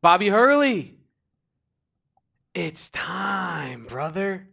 Bobby Hurley. It's time, brother.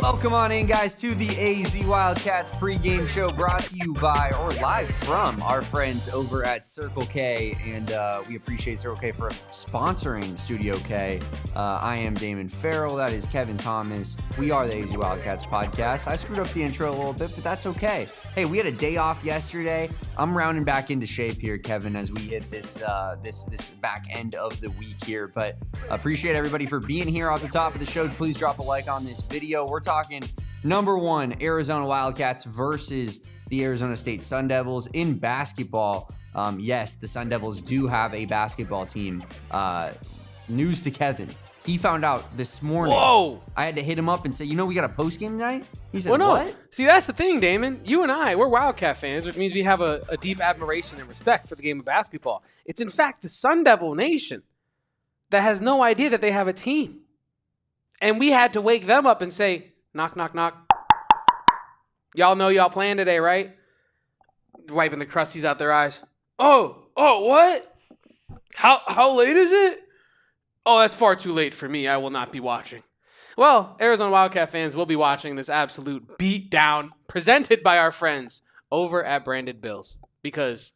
Welcome on in, guys, to the AZ Wildcats pregame show brought to you by, or live from, our friends over at Circle K. And we appreciate Circle K for sponsoring Studio K. I am Damon Farrell. That is Kevin Thomas. We are the AZ Wildcats podcast. I screwed up the intro a little bit, but that's okay. Hey, we had a day off yesterday. I'm rounding back into shape here, Kevin, as we hit this back end of the week here. But appreciate everybody for being here off the top of the show. Please drop a like on this video. We're talking number one, Arizona Wildcats versus the Arizona State Sun Devils in basketball. Yes, the Sun Devils do have a basketball team. News to Kevin. He found out this morning. Whoa! I had to hit him up and say, we got a post-game night? He said, well, no. What? See, that's the thing, Damon. You and I, we're Wildcat fans, which means we have a deep admiration and respect for the game of basketball. It's, in fact, the Sun Devil Nation that has no idea that they have a team. And we had to wake them up and say, knock, knock, knock. Y'all know y'all playing today, right? Wiping the crusties out their eyes. Oh, what? How late is it? Oh, that's far too late for me. I will not be watching. Well, Arizona Wildcat fans will be watching this absolute beatdown presented by our friends over at Branded Bills. Because,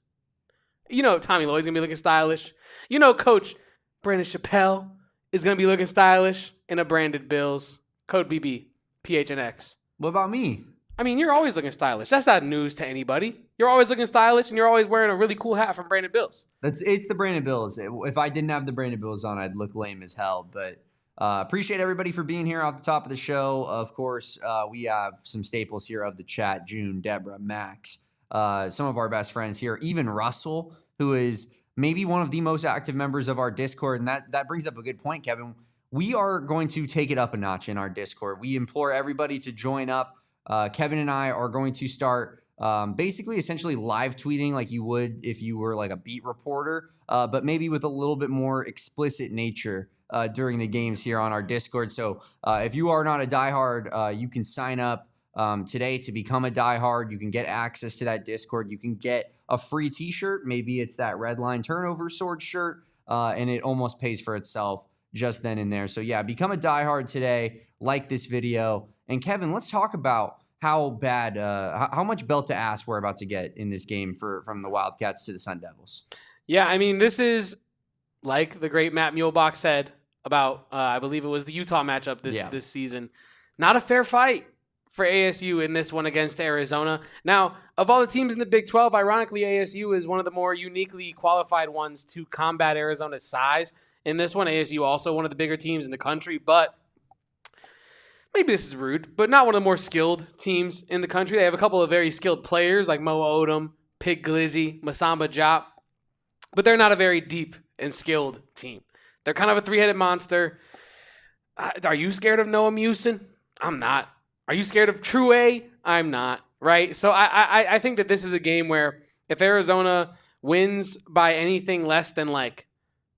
Tommy Lloyd's going to be looking stylish. Coach Brandon Chappelle is going to be looking stylish in a Branded Bills. Code BB, PHNX. What about me? I mean, you're always looking stylish. That's not news to anybody. You're always looking stylish, and you're always wearing a really cool hat from Branded Bills. It's the Branded Bills. If I didn't have the Branded Bills on, I'd look lame as hell. But appreciate everybody for being here off the top of the show. Of course, we have some staples here of the chat. June, Deborah, Max, some of our best friends here. Even Russell, who is maybe one of the most active members of our Discord. And that brings up a good point, Kevin. We are going to take it up a notch in our Discord. We implore everybody to join up. Kevin and I are going to start essentially live tweeting like you would if you were like a beat reporter, but maybe with a little bit more explicit nature during the games here on our Discord. So if you are not a diehard, you can sign up today to become a diehard. You can get access to that Discord. You can get a free t-shirt. Maybe it's that Red Line Turnover Sword shirt, and it almost pays for itself just then and there. So yeah, become a diehard today, like this video. And Kevin, let's talk about how much belt to ass we're about to get in this game from the Wildcats to the Sun Devils. Yeah, I mean, this is, like the great Matt Muehlbach said about, I believe it was the Utah matchup this season, not a fair fight for ASU in this one against Arizona. Now, of all the teams in the Big 12, ironically, ASU is one of the more uniquely qualified ones to combat Arizona's size. In this one, ASU also one of the bigger teams in the country, but maybe this is rude, but not one of the more skilled teams in the country. They have a couple of very skilled players like Mo Odum, Pig Glizzy, Massamba Diop, but they're not a very deep and skilled team. They're kind of a three-headed monster. Are you scared of Noah Musin? I'm not. Are you scared of True A? I'm not, right? So I think that this is a game where if Arizona wins by anything less than like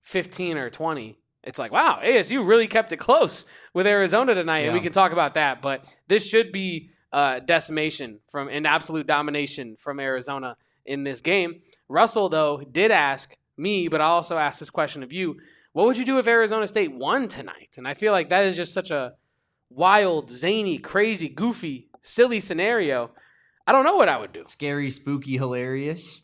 15 or 20, it's like, wow, ASU really kept it close with Arizona tonight, and we can talk about that. But this should be decimation and absolute domination from Arizona in this game. Russell, though, did ask me, but I also asked this question of you. What would you do if Arizona State won tonight? And I feel like that is just such a wild, zany, crazy, goofy, silly scenario. I don't know what I would do. Scary, spooky, hilarious.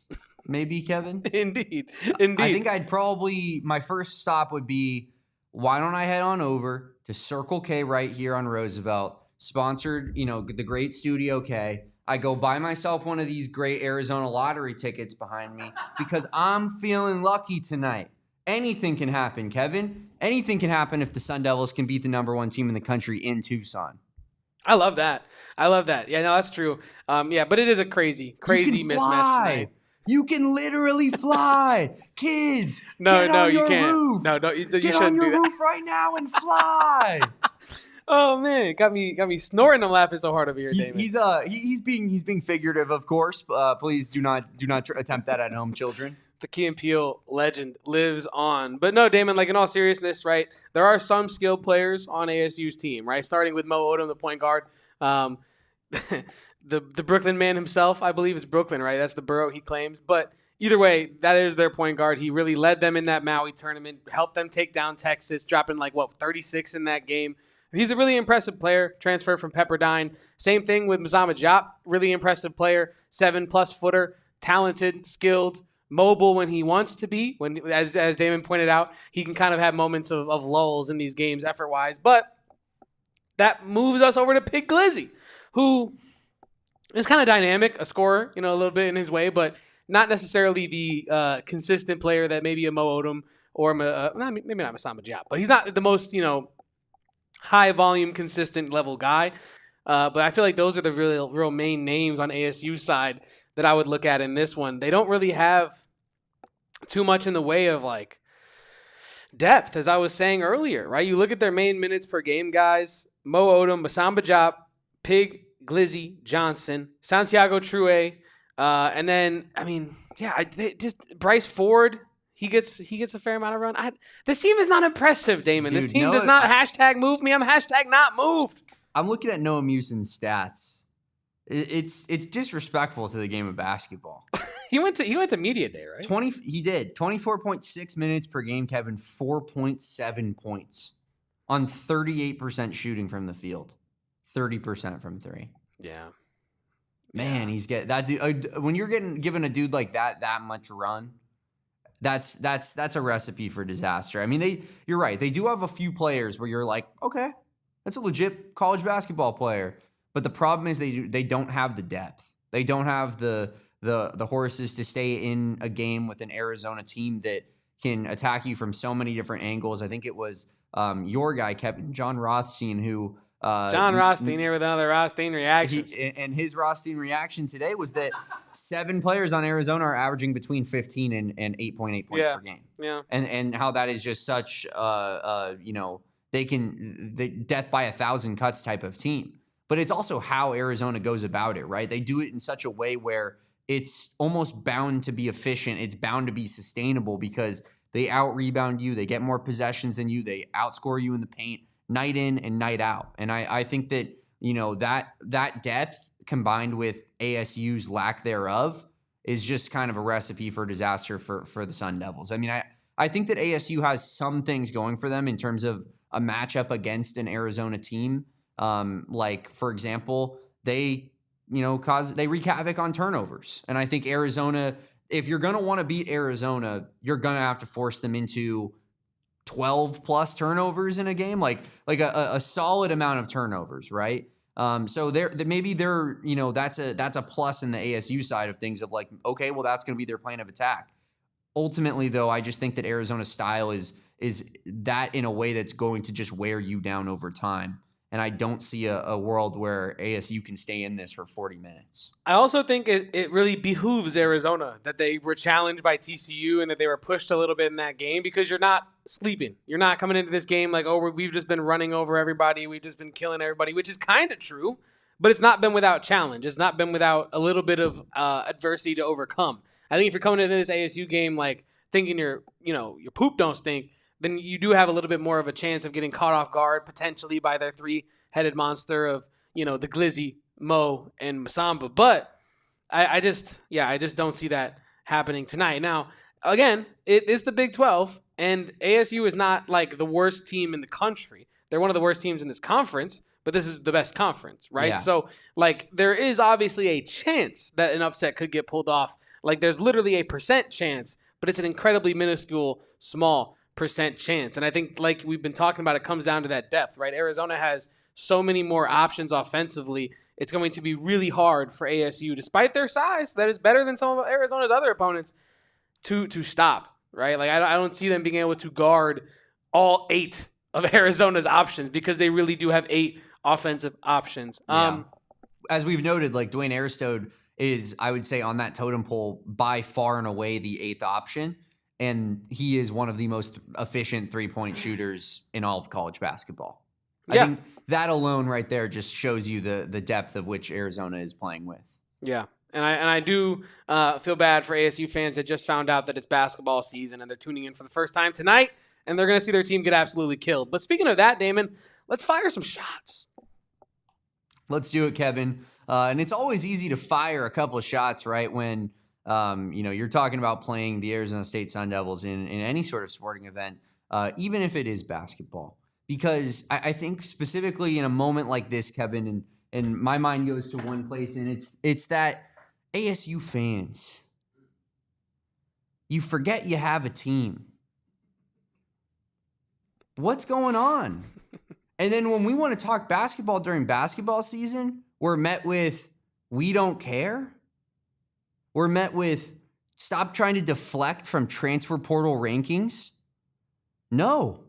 Maybe, Kevin? Indeed. I think my first stop would be, why don't I head on over to Circle K right here on Roosevelt, sponsored, the great Studio K. I go buy myself one of these great Arizona lottery tickets behind me because I'm feeling lucky tonight. Anything can happen, Kevin. anything can happen if the Sun Devils can beat the #1 team in the country in Tucson. I love that. Yeah, no, that's true. Yeah, but it is a crazy mismatch tonight. You can literally fly, kids. No, you can't. Roof. No, you shouldn't do that. Get on your roof right now and fly. Oh man, got me snoring. I'm laughing so hard over here, Damon. He's being figurative, of course. Please do not attempt that at home, children. The Key and Peele legend lives on. But no, Damon, like in all seriousness, right? There are some skilled players on ASU's team, right? Starting with Mo Odum, the point guard. The Brooklyn man himself, I believe it's Brooklyn, right? That's the borough he claims. But either way, that is their point guard. He really led them in that Maui tournament, helped them take down Texas, dropping 36 in that game. He's a really impressive player, transferred from Pepperdine. Same thing with Massamba Diop, really impressive player, 7+ footer, talented, skilled, mobile when he wants to be. When, as Damon pointed out, he can kind of have moments of lulls in these games effort-wise. But that moves us over to Pig Glizzy, who is kind of dynamic, a scorer, a little bit in his way, but not necessarily the consistent player that maybe a Mo Odum or maybe not Massamba Diop, but he's not the most, high volume, consistent level guy. But I feel like those are the real main names on ASU side that I would look at in this one. They don't really have too much in the way of depth, as I was saying earlier, right? You look at their main minutes per game guys: Mo Odum, Massamba Diop, Pig, Glizzy, Johnson, Santiago True, and then Bryce Ford. He gets a fair amount of run. This team is not impressive, Damon. Dude, this team does not hashtag move me. I'm hashtag not moved. I'm looking at Noah Muson's stats. It's disrespectful to the game of basketball. He went to media day, right? He did 24.6 minutes per game, Kevin. 4.7 points on 38% shooting from the field, 30% from three. Yeah, man, he's getting that dude. When you're given a dude like that much run. That's a recipe for disaster. I mean, you're right. They do have a few players where you're like, okay, that's a legit college basketball player. But the problem is they don't have the depth. They don't have the horses to stay in a game with an Arizona team that can attack you from so many different angles. I think it was your guy, Kevin, John Rothstein, who John Rothstein here with another Rothstein reaction. And his Rothstein reaction today was that 7 players on Arizona are averaging between 15 and 8.8 points per game. Yeah. And how that is just such they death by 1,000 cuts type of team. But it's also how Arizona goes about it, right? They do it in such a way where it's almost bound to be efficient. It's bound to be sustainable because they out-rebound you. They get more possessions than you. They outscore you in the paint night in and night out. And I think that, that depth combined with ASU's lack thereof is just kind of a recipe for disaster for the Sun Devils. I mean, I think that ASU has some things going for them in terms of a matchup against an Arizona team. Like, for example, they wreak havoc on turnovers. And I think Arizona, if you're going to want to beat Arizona, you're going to have to force them into 12 plus turnovers in a game, like a solid amount of turnovers, right? So maybe that's a plus in the ASU side of things of okay, well, that's going to be their plan of attack. Ultimately, though, I just think that Arizona's style is that in a way that's going to just wear you down over time. And I don't see a world where ASU can stay in this for 40 minutes. I also think it really behooves Arizona that they were challenged by TCU and that they were pushed a little bit in that game, because you're not sleeping. You're not coming into this game like, oh, we've just been running over everybody. We've just been killing everybody, which is kind of true, but it's not been without challenge. It's not been without a little bit of adversity to overcome. I think if you're coming into this ASU game thinking your poop don't stink, then you do have a little bit more of a chance of getting caught off guard potentially by their 3-headed monster of, the Glizzy, Mo, and Massamba. But I just don't see that happening tonight. Now, again, it is the Big 12, and ASU is not the worst team in the country. They're one of the worst teams in this conference, but this is the best conference, right? Yeah. So, there is obviously a chance that an upset could get pulled off. There's literally a % chance, but it's an incredibly minuscule, small % chance. And I think, like we've been talking about, it comes down to that depth, right? Arizona has so many more options offensively. It's going to be really hard for ASU, despite their size, that is better than some of Arizona's other opponents, to stop, right? I don't see them being able to guard all 8 of Arizona's options because they really do have 8 offensive options. Yeah. As we've noted, like Dwayne Aristode is, I would say, on that totem pole by far and away the 8th option. And he is one of the most efficient three-point shooters in all of college basketball. I think that alone right there just shows you the depth of which Arizona is playing with. Yeah. And I do feel bad for ASU fans that just found out that it's basketball season and they're tuning in for the first time tonight and they're going to see their team get absolutely killed. But speaking of that, Damon, let's fire some shots. Let's do it, Kevin. And it's always easy to fire a couple of shots, right, when you're talking about playing the Arizona State Sun Devils in any sort of sporting event, even if it is basketball. Because I think specifically in a moment like this, Kevin, and my mind goes to one place, and it's that ASU fans, you forget you have a team. What's going on? And then when we want to talk basketball during basketball season, we're met with, we don't care. We're met with, stop trying to deflect from transfer portal rankings. No,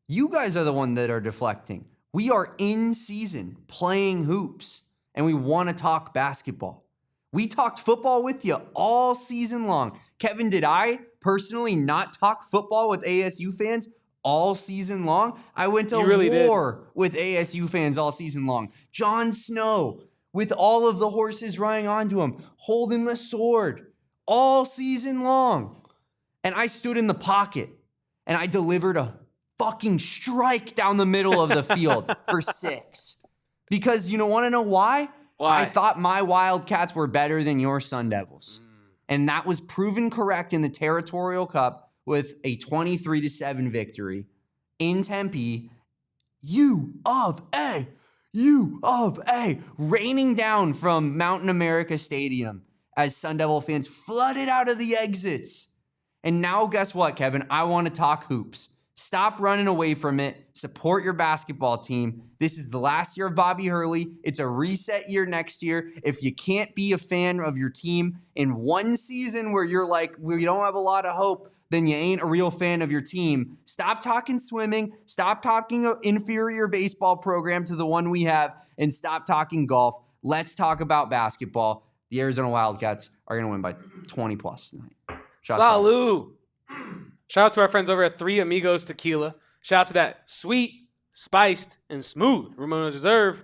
you guys are the one that are deflecting. We are in season playing hoops, and we want to talk basketball. We talked football with you all season long. Kevin, did I personally not talk football with ASU fans all season long? I went to war with ASU fans all season long. Jon Snow, with all of the horses running onto him, holding the sword all season long. And I stood in the pocket, and I delivered a fucking strike down the middle of the field for 6. Because you want to know why? Why? I thought my Wildcats were better than your Sun Devils. And that was proven correct in the Territorial Cup with a 23-7 victory in Tempe. U of A, raining down from Mountain America Stadium as Sun Devil fans flooded out of the exits. And now guess what, Kevin? I want to talk hoops. Stop running away from it. Support your basketball team. This is the last year of Bobby Hurley. It's a reset year next year. If you can't be a fan of your team in one season where you're like, we don't have a lot of hope, then you ain't a real fan of your team. Stop talking swimming. Stop talking an inferior baseball program to the one we have, and stop talking golf. Let's talk about basketball. The Arizona Wildcats are going to win by 20 plus tonight. Salud. Shout out to our friends over at Three Amigos Tequila. Shout out to that sweet, spiced, and smooth Ramona's Reserve.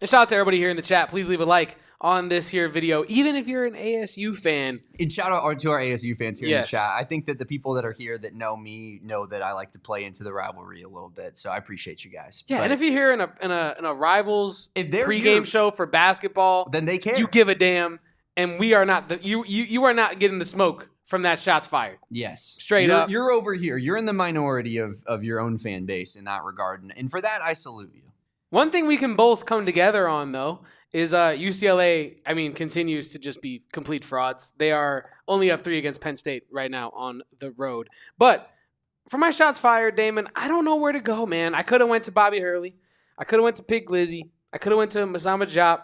And shout out to everybody here in the chat. Please leave a like on this here video, even if you're an ASU fan. And shout out to our ASU fans here in the chat. I think that the people that are here that know me know that I like to play into the rivalry a little bit. So I appreciate you guys. Yeah, and if you're here in a Rivals pregame show for basketball, then they care. You give a damn, and we are not you are not getting the smoke from that shots fired. Yes. Straight up. You're over here. You're in the minority of your own fan base in that regard. And for that, I salute you. One thing we can both come together on, though, is UCLA, continues to just be complete frauds. They are only up 3 against Penn State right now on the road. But for my shots fired, Damon, I don't know where to go, man. I could have went to Bobby Hurley. I could have went to Pig Glizzy. I could have went to Massamba Diop.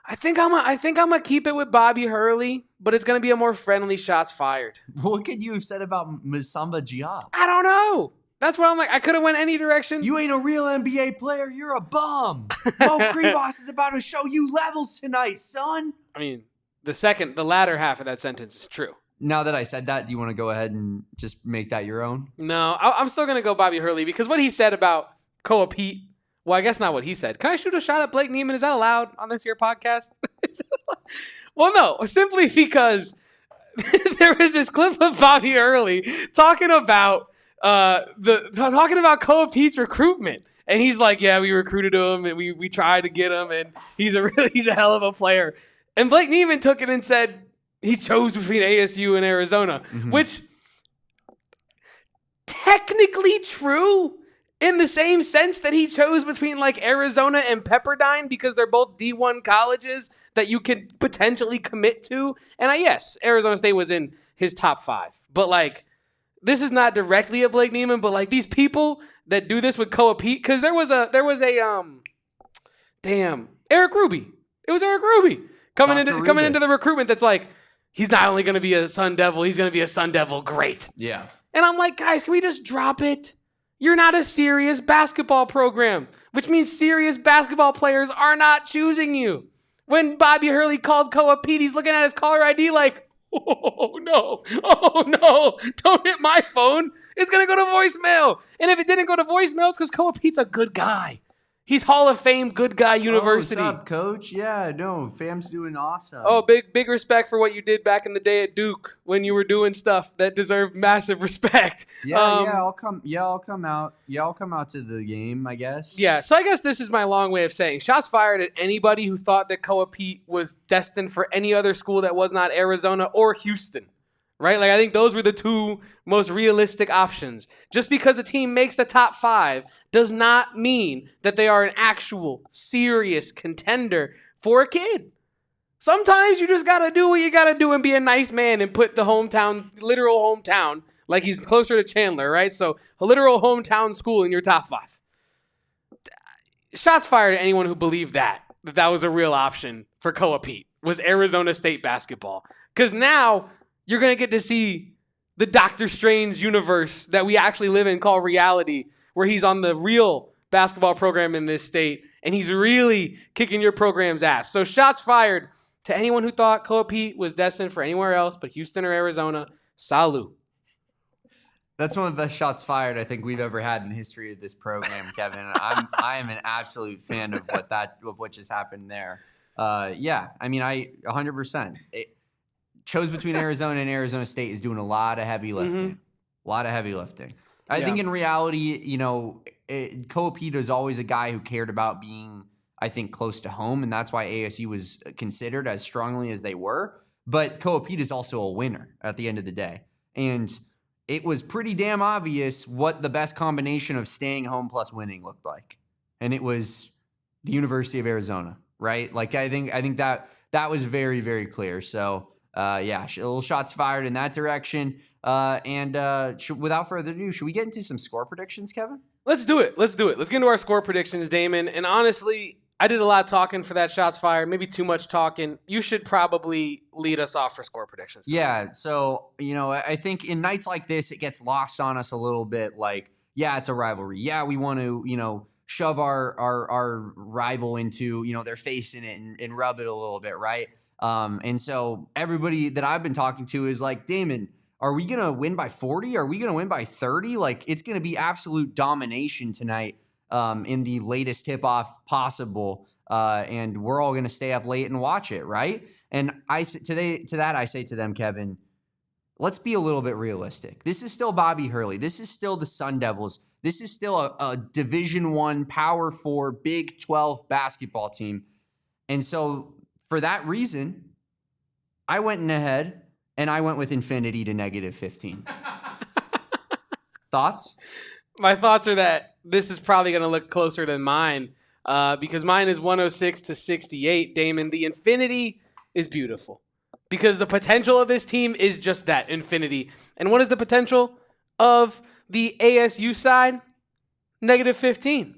I think I'm gonna keep it with Bobby Hurley, but it's gonna be a more friendly shots fired. What could you have said about Massamba Diop? I don't know. That's what I'm like. I could have went any direction. You ain't a real NBA player. You're a bum. Mo Krivas is about to show you levels tonight, son. The latter half of that sentence is true. Now that I said that, do you want to go ahead and just make that your own? No, I'm still gonna go Bobby Hurley because what he said about Koa Peat. Well, I guess not what he said. Can I shoot a shot at Blake Neiman? Is that allowed on this here podcast? Well, no, simply because there was this clip of Bobby Hurley talking about Koa Peat's recruitment, and he's like, "Yeah, we recruited him, and we tried to get him, and he's a hell of a player." And Blake Neiman took it and said he chose between ASU and Arizona, which technically true. In the same sense that he chose between like Arizona and Pepperdine because they're both D1 colleges that you could potentially commit to. And yes, Arizona State was in his top 5. But like, this is not directly a Blake Neiman, but like these people that do this with Koa Peat, because there was a Eric Ruby. It was Eric Ruby coming into the recruitment that's like, he's not only going to be a Sun Devil, he's going to be a Sun Devil great. Yeah. And I'm like, guys, can we just drop it? You're not a serious basketball program, which means serious basketball players are not choosing you. When Bobby Hurley called Koa Peat, he's looking at his caller ID like, oh no, don't hit my phone. It's going to go to voicemail. And if it didn't go to voicemail, it's because Koa Peat's a good guy. He's Hall of Fame, good guy university. What's up, coach? Yeah, no, fam's doing awesome. Oh, big respect for what you did back in the day at Duke when you were doing stuff that deserved massive respect. I'll come out to the game, I guess. Yeah, so I guess this is my long way of saying shots fired at anybody who thought that Koa Peat was destined for any other school that was not Arizona or Houston. Right? Like, I think those were the two most realistic options. Just because a team makes the top 5 does not mean that they are an actual, serious contender for a kid. Sometimes you just got to do what you got to do and be a nice man and put the literal hometown, like he's closer to Chandler, right? So a literal hometown school in your top 5. Shots fired at anyone who believed that was a real option for Koa Peat, was Arizona State basketball. Because now you're going to get to see the Doctor Strange universe that we actually live in called reality, where he's on the real basketball program in this state, and he's really kicking your program's ass. So shots fired to anyone who thought Koa Peat was destined for anywhere else but Houston or Arizona. Salut. That's one of the best shots fired I think we've ever had in the history of this program, Kevin. I am an absolute fan of what just happened there. Yeah, I mean, 100%. Chose between Arizona and Arizona State is doing a lot of heavy lifting. I think in reality, Koa Peat is always a guy who cared about being, I think, close to home, and that's why ASU was considered as strongly as they were. But Koa Peat is also a winner at the end of the day. And it was pretty damn obvious what the best combination of staying home plus winning looked like. And it was the University of Arizona, right? Like, I think that was very, very clear. So, little shots fired in that direction. Without further ado, should we get into some score predictions, Kevin? Let's do it. Let's get into our score predictions, Damon. And honestly, I did a lot of talking for that shots fired, maybe too much talking. You should probably lead us off for score predictions tonight. Yeah, so, I think in nights like this, it gets lost on us a little bit. Like, yeah, it's a rivalry. Yeah, we want to, shove our rival into, their face in it and rub it a little bit, right? And so everybody that I've been talking to is like, Damon, are we going to win by 40? Are we going to win by 30? Like, it's going to be absolute domination tonight in the latest tip-off possible. And we're all going to stay up late and watch it, right? And I say to them, Kevin, let's be a little bit realistic. This is still Bobby Hurley. This is still the Sun Devils. This is still a Division I, Power 4, Big 12 basketball team. And so for that reason, I went ahead and I went with infinity to -15. Thoughts? My thoughts are that this is probably going to look closer than mine because mine is 106-68. Damon, the infinity is beautiful because the potential of this team is just that, infinity. And what is the potential of the ASU side? -15.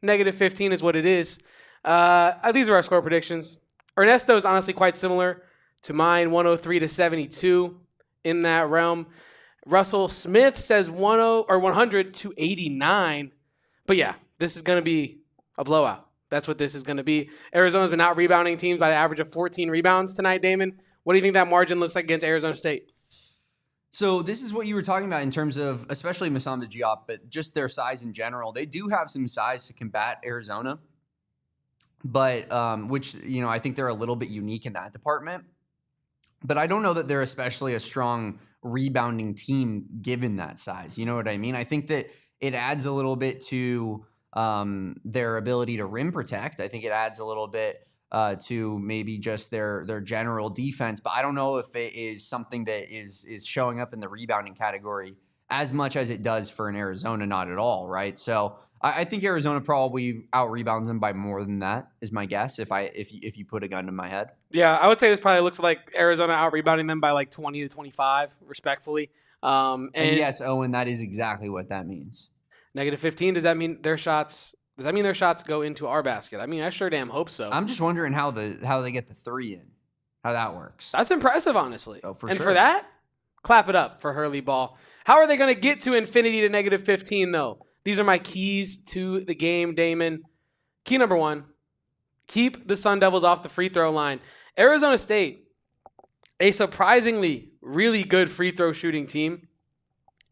-15 is what it is. These are our score predictions. Ernesto is honestly quite similar to mine, 103-72 in that realm. Russell Smith says 100-89. But yeah, this is going to be a blowout. That's what this is going to be. Arizona's been out rebounding teams by an average of 14 rebounds tonight, Damon. What do you think that margin looks like against Arizona State? So this is what you were talking about in terms of especially Massamba Diop, but just their size in general. They do have some size to combat Arizona, but which, I think they're a little bit unique in that department. But I don't know that they're especially a strong rebounding team given that size. You know what I mean? I think that it adds a little bit to their ability to rim protect. I think it adds a little bit to maybe just their general defense. But I don't know if it is something that is showing up in the rebounding category as much as it does for an Arizona, not at all, right? So I think Arizona probably out-rebounds them by more than that, is my guess, if you put a gun to my head. Yeah, I would say this probably looks like Arizona out-rebounding them by like 20-25, respectfully. And yes, Owen, that is exactly what that means. -15, does that mean their shots go into our basket? I mean, I sure damn hope so. I'm just wondering how they get the 3 in, how that works. That's impressive, honestly. Oh, for and sure. for that, Clap it up for Hurley ball. How are they going to get to infinity to -15, though? These are my keys to the game, Damon. Key number 1, keep the Sun Devils off the free throw line. Arizona State, a surprisingly really good free throw shooting team.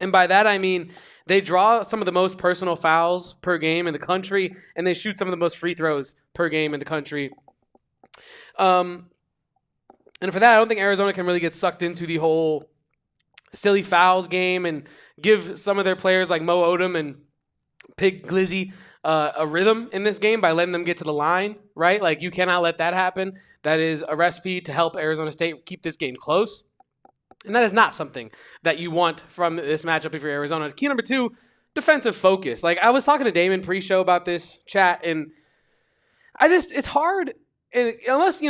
And by that, I mean they draw some of the most personal fouls per game in the country, and they shoot some of the most free throws per game in the country. And for that, I don't think Arizona can really get sucked into the whole silly fouls game and give some of their players like Mo Odum and Pig Glizzy a rhythm in this game by letting them get to the line, right? Like, you cannot let that happen. That is a recipe to help Arizona State keep this game close. And that is not something that you want from this matchup if you're Arizona. Key number 2, defensive focus. Like, I was talking to Damon pre-show about this chat, and it's hard, and unless,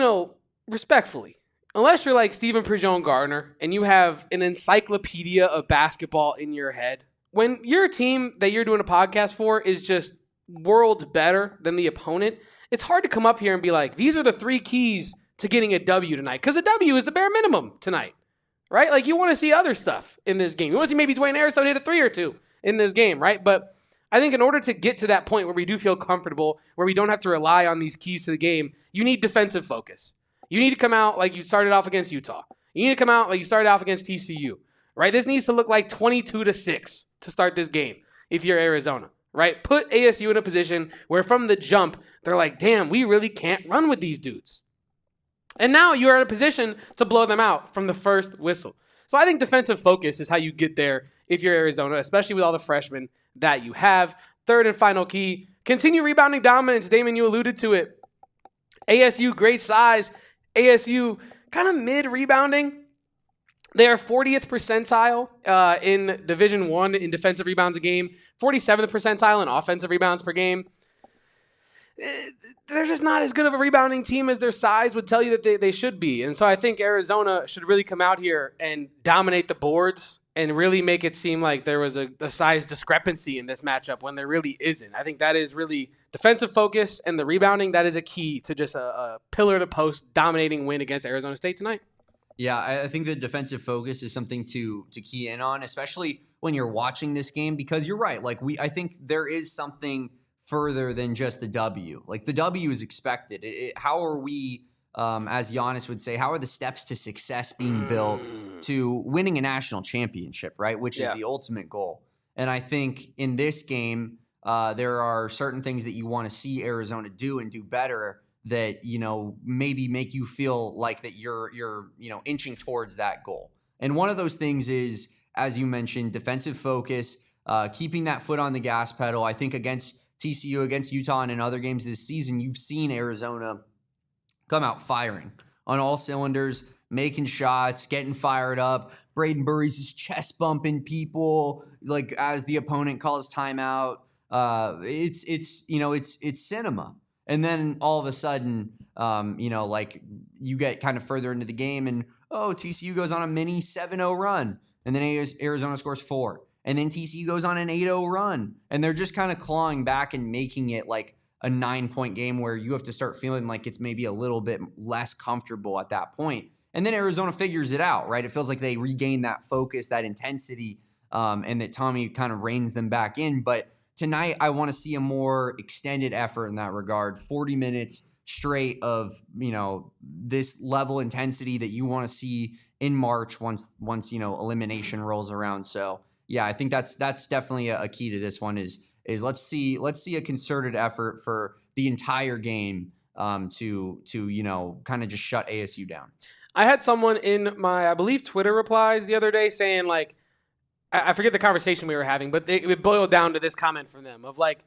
respectfully, unless you're like Stephen Prejean Gardner and you have an encyclopedia of basketball in your head, when your team that you're doing a podcast for is just worlds better than the opponent, it's hard to come up here and be like, these are the 3 keys to getting a W tonight. Because a W is the bare minimum tonight, right? Like, you want to see other stuff in this game. You want to see maybe Dwayne Aristotle hit a 3 or 2 in this game, right? But I think in order to get to that point where we do feel comfortable, where we don't have to rely on these keys to the game, you need defensive focus. You need to come out like you started off against Utah. You need to come out like you started off against TCU, right? This needs to look like 22-6 to start this game if you're Arizona, right? Put ASU in a position where from the jump, they're like, damn, we really can't run with these dudes. And now you are in a position to blow them out from the first whistle. So I think defensive focus is how you get there if you're Arizona, especially with all the freshmen that you have. Third and final key, continue rebounding dominance. Damon, you alluded to it. ASU, great size. ASU, kind of mid-rebounding. They are 40th percentile in Division I in defensive rebounds a game, 47th percentile in offensive rebounds per game. They're just not as good of a rebounding team as their size would tell you that they should be. And so I think Arizona should really come out here and dominate the boards and really make it seem like there was a size discrepancy in this matchup when there really isn't. I think that is really defensive focus, and the rebounding, that is a key to just a pillar-to-post dominating win against Arizona State tonight. Yeah, I think the defensive focus is something to key in on, especially when you're watching this game, because you're right. Like, I think there is something further than just the W. Like, the W is expected. How are we, as Giannis would say, how are the steps to success being built to winning a national championship, right? Which is the ultimate goal. And I think in this game, there are certain things that you want to see Arizona do and do better that, maybe make you feel like that you're inching towards that goal. And one of those things is, as you mentioned, defensive focus, keeping that foot on the gas pedal. I think against TCU, against Utah, and in other games this season, you've seen Arizona come out firing on all cylinders, making shots, getting fired up. Brayden Burries is chest bumping people like as the opponent calls timeout. It's cinema. And then all of a sudden, like you get kind of further into the game and, TCU goes on a mini 7-0 run. And then Arizona scores 4. And then TCU goes on an 8-0 run. And they're just kind of clawing back and making it like a 9-point game where you have to start feeling like it's maybe a little bit less comfortable at that point. And then Arizona figures it out, right? It feels like they regain that focus, that intensity, and that Tommy kind of reins them back in. But tonight, I want to see a more extended effort in that regard. 40 minutes straight of, this level intensity that you want to see in March once elimination rolls around. So, yeah, I think that's definitely a key to this one is let's see a concerted effort for the entire game to kind of just shut ASU down. I had someone in my, I believe, Twitter replies the other day saying, like, I forget the conversation we were having, but it boiled down to this comment from them of like,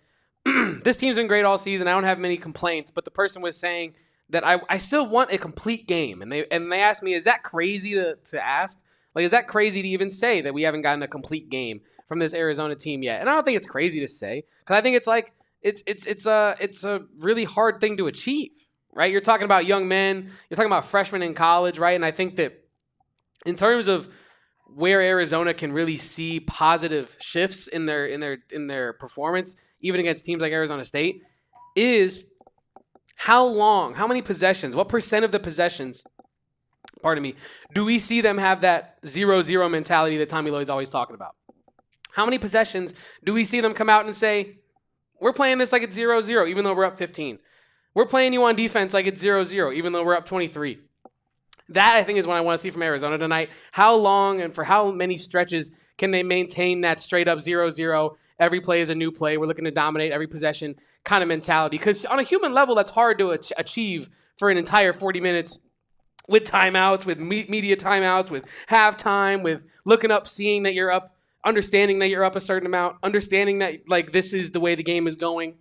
this team's been great all season. I don't have many complaints, but the person was saying that I still want a complete game. And they asked me, is that crazy to ask? Like, is that crazy to even say that we haven't gotten a complete game from this Arizona team yet? And I don't think it's crazy to say, because I think it's like, it's a really hard thing to achieve, right? You're talking about young men, you're talking about freshmen in college, right? And I think that in terms of where Arizona can really see positive shifts in their performance, even against teams like Arizona State, is how many possessions, what percent of the possessions pardon me, do we see them have that 0-0 mentality that Tommy Lloyd's always talking about? How many possessions do we see them come out and say, we're playing this like it's 0-0, even though we're up 15. We're playing you on defense like it's 0-0, even though we're up 23. That, I think, is what I want to see from Arizona tonight. How long and for how many stretches can they maintain that straight-up 0-0, every play is a new play, we're looking to dominate every possession kind of mentality? Because on a human level, that's hard to achieve for an entire 40 minutes with timeouts, with media timeouts, with halftime, with looking up, seeing that you're up, understanding that you're up a certain amount, understanding that like this is the way the game is going,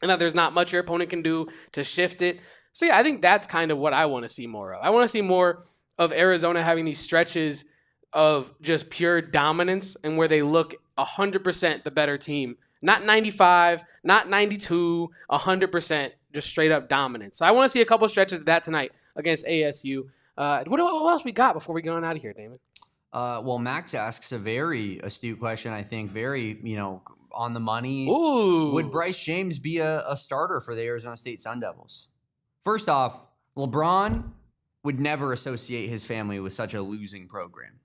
and that there's not much your opponent can do to shift it. So, yeah, I think that's kind of what I want to see more of. I want to see more of Arizona having these stretches of just pure dominance and where they look 100% the better team. Not 95, not 92, 100% just straight-up dominance. So I want to see a couple stretches of that tonight against ASU. What else we got before we go on out of here, Damon? Well, Max asks a very astute question, I think, very, on the money. Ooh. Would Bryce James be a starter for the Arizona State Sun Devils? First off, LeBron would never associate his family with such a losing program.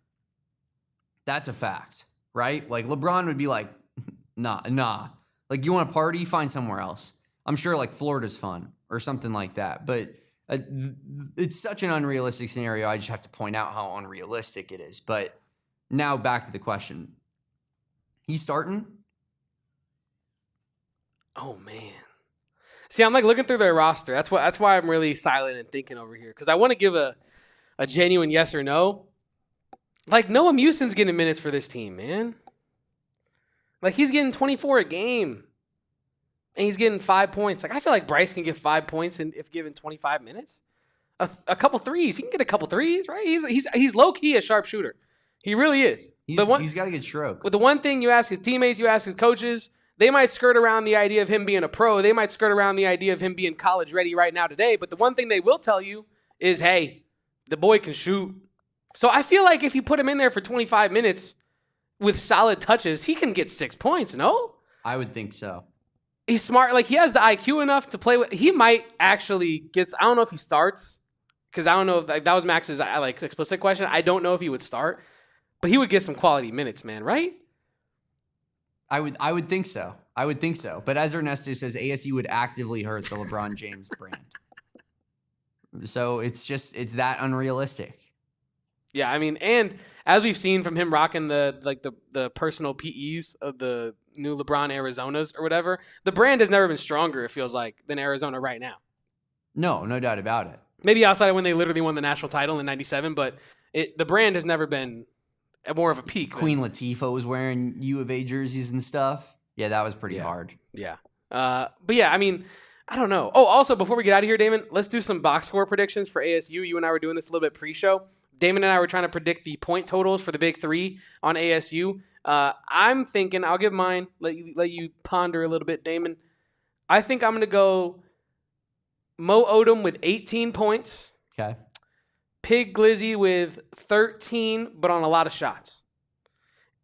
That's a fact, right? Like, LeBron would be like, nah. Like, you want to party? Find somewhere else. I'm sure, like, Florida's fun or something like that. But it's such an unrealistic scenario. I just have to point out how unrealistic it is. But now back to the question. He's starting? Oh, man. See, I'm like looking through their roster. That's why I'm really silent and thinking over here, because I want to give a genuine yes or no. Like, Noah Muson's getting minutes for this team, man. Like, he's getting 24 a game, and he's getting 5 points. Like, I feel like Bryce can get 5 points if given 25 minutes. A couple threes. He can get a couple threes, right? He's low-key a sharpshooter. He really is. He's got a good stroke. With the one thing you ask his teammates, you ask his coaches, they might skirt around the idea of him being a pro. They might skirt around the idea of him being college ready right now today. But the one thing they will tell you is, hey, the boy can shoot. So I feel like if you put him in there for 25 minutes with solid touches, he can get 6 points, no? I would think so. He's smart. Like, he has the IQ enough to play with. He might actually get, I don't know if he starts, because I don't know if that was Max's explicit question. I don't know if he would start, but he would get some quality minutes, man, right? I would think so. I would think so. But as Ernesto says, ASU would actively hurt the LeBron James brand. So it's that unrealistic. Yeah, I mean, and as we've seen from him rocking the personal PEs of the new LeBron Arizonas or whatever, the brand has never been stronger, it feels like, than Arizona right now. No doubt about it. Maybe outside of when they literally won the national title in '97, but the brand has never been more of a peak. Queen Latifah was wearing U of A jerseys and stuff. Yeah, that was pretty hard. Yeah. But yeah, I mean, I don't know. Oh, also, before we get out of here, Damon, let's do some box score predictions for ASU. You and I were doing this a little bit pre-show. Damon and I were trying to predict the point totals for the big three on ASU. I'm thinking, I'll give mine, let you ponder a little bit, Damon. I think I'm going to go Mo Odum with 18 points. Okay. Pig Glizzy with 13, but on a lot of shots.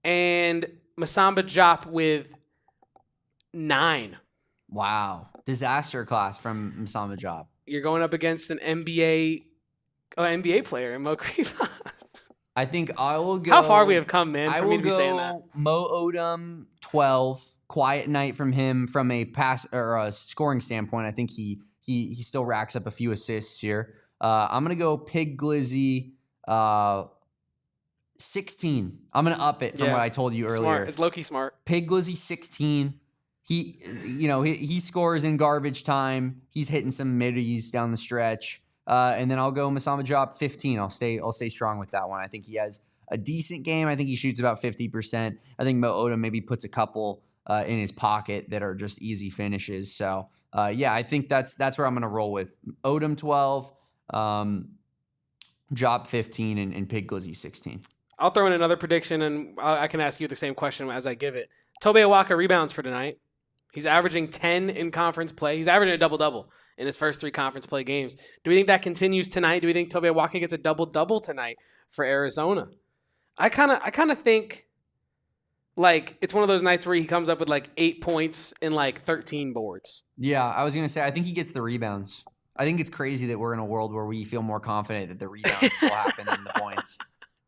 And Massamba Diop with 9. Wow. Disaster class from Massamba Diop. You're going up against an NBA player, Mo Krivas. I think I will go. How far we have come, man, for me to be saying that. Mo Odum, 12. Quiet night from him from a pass or a scoring standpoint. I think he still racks up a few assists here. I'm going to go Pig Glizzy 16. I'm going to up it from what I told you earlier. Smart. It's low-key smart. Pig Glizzy 16. He scores in garbage time. He's hitting some middies down the stretch. And then I'll go Massamba Diop 15. I'll stay strong with that one. I think he has a decent game. I think he shoots about 50%. I think Mo Odum maybe puts a couple in his pocket that are just easy finishes. So I think that's where I'm going to roll with Odum 12, Diop 15, and Pig Glizzy 16. I'll throw in another prediction, and I can ask you the same question as I give it. Tobe Awaka rebounds for tonight. He's averaging 10 in conference play. He's averaging a double-double in his first 3 conference play games. Do we think that continues tonight? Do we think Tobe Awaka gets a double-double tonight for Arizona? I kind of think like it's one of those nights where he comes up with like 8 points and like 13 boards. Yeah, I was going to say I think he gets the rebounds. I think it's crazy that we're in a world where we feel more confident that the rebounds will happen than the points.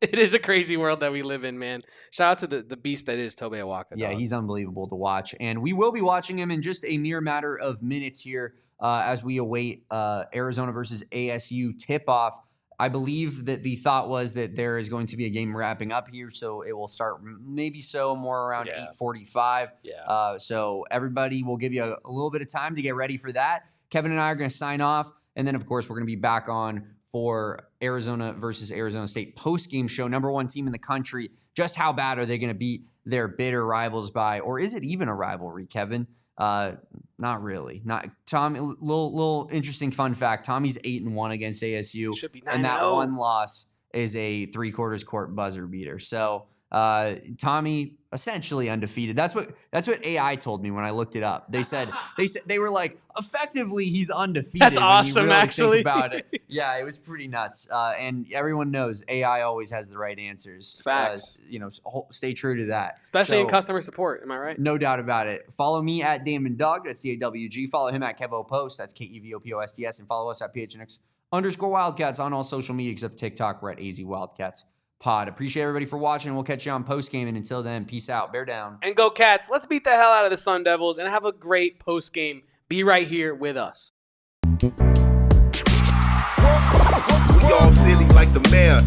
It is a crazy world that we live in, man. Shout out to the beast that is Tobe Awaka. Yeah, he's unbelievable to watch. And we will be watching him in just a mere matter of minutes here as we await Arizona versus ASU tip-off. I believe that the thought was that there is going to be a game wrapping up here, so it will start more around 8:45. Yeah. So everybody will give you a little bit of time to get ready for that. Kevin and I are going to sign off, and then, of course, we're going to be back on for Arizona versus Arizona State post-game show. Number one team in the country. Just how bad are they going to beat their bitter rivals by? Or is it even a rivalry, Kevin? Not really. Not Tommy. Little interesting fun fact. Tommy's 8-1 against ASU, should be 9-0. And that one loss is a 3/4 court buzzer beater. So Tommy essentially undefeated. That's what AI told me when I looked it up. They were like, effectively he's undefeated. That's awesome, really actually. Think about it. Yeah, it was pretty nuts. And everyone knows AI always has the right answers. Facts. Stay true to that. Especially in customer support. Am I right? No doubt about it. Follow me at Damon Dog. That's CAWG. Follow him at Kevo Post. That's KEVOPOSTS. And follow us at PHNX_Wildcats on all social media except TikTok. We're at AZ Wildcats Pod. Appreciate everybody for watching. We'll catch you on post game. And until then, peace out. Bear down. And go Cats. Let's beat the hell out of the Sun Devils and have a great post game. Be right here with us. We all silly like the mayor.